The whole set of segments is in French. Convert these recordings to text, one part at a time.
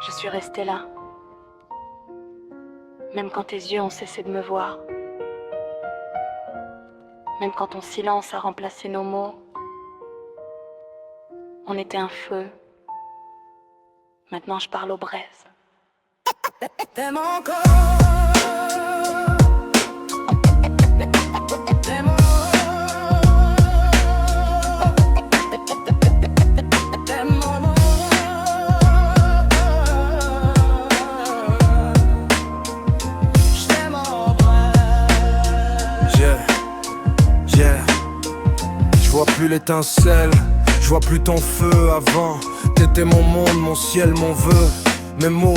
Je suis restée là, même quand tes yeux ont cessé de me voir, même quand ton silence a remplacé nos mots. On était un feu, maintenant je parle aux braises. T'aimes encore. Je vois plus l'étincelle, je vois plus ton feu avant. T'étais mon monde, mon ciel, mon vœu. Mes mots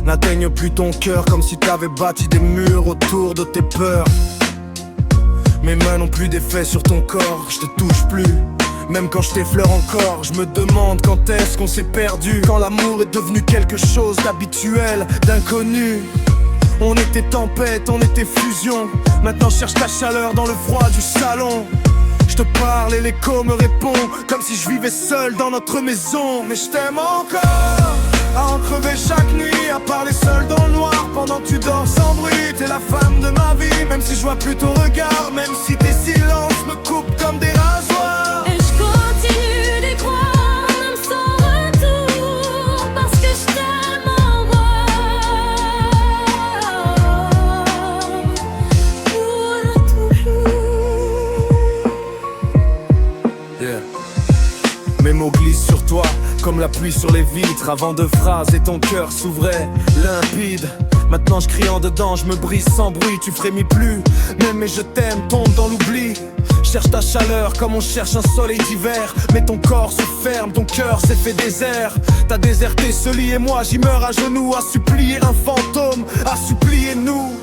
n'atteignent plus ton cœur, comme si t'avais bâti des murs autour de tes peurs. Mes mains n'ont plus d'effet sur ton corps, je te touche plus. Même quand je t'effleure encore, je me demande quand est-ce qu'on s'est perdu. Quand l'amour est devenu quelque chose d'habituel, d'inconnu. On était tempête, on était fusion. Maintenant je cherche ta chaleur dans le froid du salon. Je te parle et l'écho me répond, comme si je vivais seul dans notre maison. Mais je t'aime encore, à en crever chaque nuit, à parler seul dans le noir pendant que tu dors sans bruit. T'es la femme de ma vie, même si je vois plus ton regard, même si tes silences me coupent comme des rasoirs. Et je continue d'y croire, même sans retour, parce que je t'aime encore, pour toujours. Yeah. Mes mots glissent sur toi comme la pluie sur les vitres. Avant deux phrases et ton cœur s'ouvrait limpide. Maintenant je crie en dedans, je me brise sans bruit. Tu frémis plus, même mes je t'aime tombent dans l'oubli. Cherche ta chaleur comme on cherche un soleil d'hiver. Mais ton corps se ferme, ton cœur s'est fait désert. T'as déserté ce lit et moi j'y meurs à genoux, à supplier un fantôme, à supplier nous.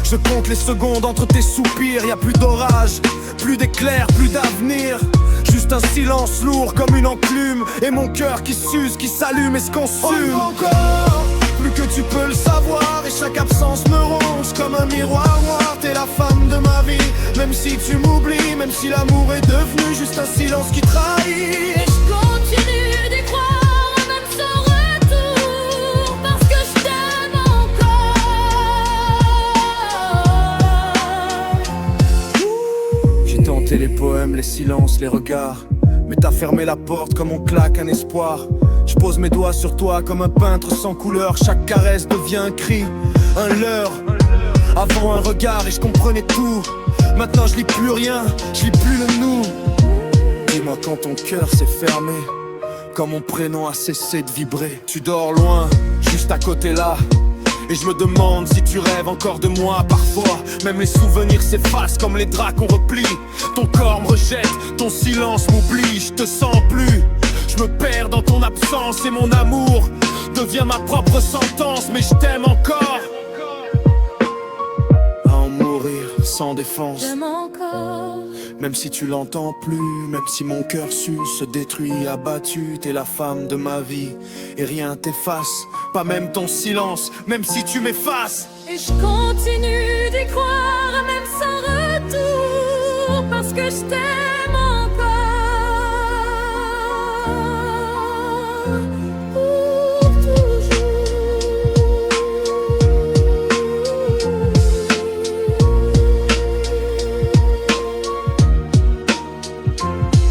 Je compte les secondes entre tes soupirs, y a plus d'orage, plus d'éclairs, plus d'avenir. Juste un silence lourd comme une enclume. Et mon cœur qui s'use, qui s'allume et se consume. Encore, plus que tu peux le savoir. Et chaque absence me ronge comme un miroir noir. T'es la femme de ma vie, même si tu m'oublies. Même si l'amour est devenu juste un silence qui trahit. Et je continue d'y croire, même sans retour, parce que je t'aime encore. J'ai tenté les poèmes, les silences, les regards. Mais t'as fermé la porte comme on claque un espoir. Je pose mes doigts sur toi comme un peintre sans couleur. Chaque caresse devient un cri, un leurre. Avant un regard et je comprenais tout. Maintenant je lis plus rien, je lis plus le nous. Dis-moi quand ton cœur s'est fermé, quand mon prénom a cessé de vibrer. Tu dors loin, juste à côté là. Et je me demande si tu rêves encore de moi. Parfois, même les souvenirs s'effacent comme les draps qu'on replie. Ton corps me rejette, ton silence m'oublie. Je te sens plus, je me perds dans ton absence. Et mon amour devient ma propre sentence. Mais je t'aime encore, à en mourir sans défense. J'aime encore. Même si tu l'entends plus, même si mon cœur se détruit, abattu. T'es la femme de ma vie et rien t'efface, pas même ton silence, même si tu m'effaces. Et je continue d'y croire, même sans retour, parce que je t'aime encore, pour toujours.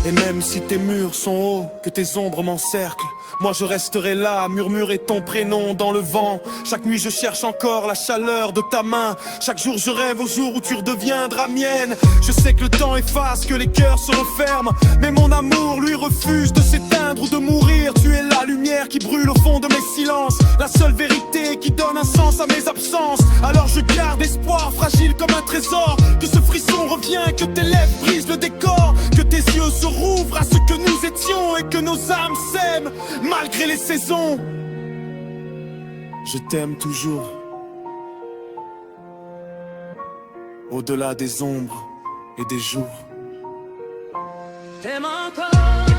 Et même si tes murs sont hauts, que tes ombres m'encerclent, moi je resterai là à murmurer ton prénom dans le vent. Chaque nuit je cherche encore la chaleur de ta main. Chaque jour je rêve au jour où tu redeviendras mienne. Je sais que le temps efface, que les cœurs se referment, mais mon amour lui refuse de s'éteindre ou de mourir. Tu es la lumière qui brûle au fond de mes silences, la seule vérité qui donne un sens à mes absences. Alors je garde espoir, fragile comme un trésor, que ce frisson revient, que tes lèvres brisent le décor, que tes yeux se rouvrent à ce que nous étions et que nos âmes s'aiment malgré les saisons. Je t'aime toujours, au-delà des ombres et des jours. T'aimes encore.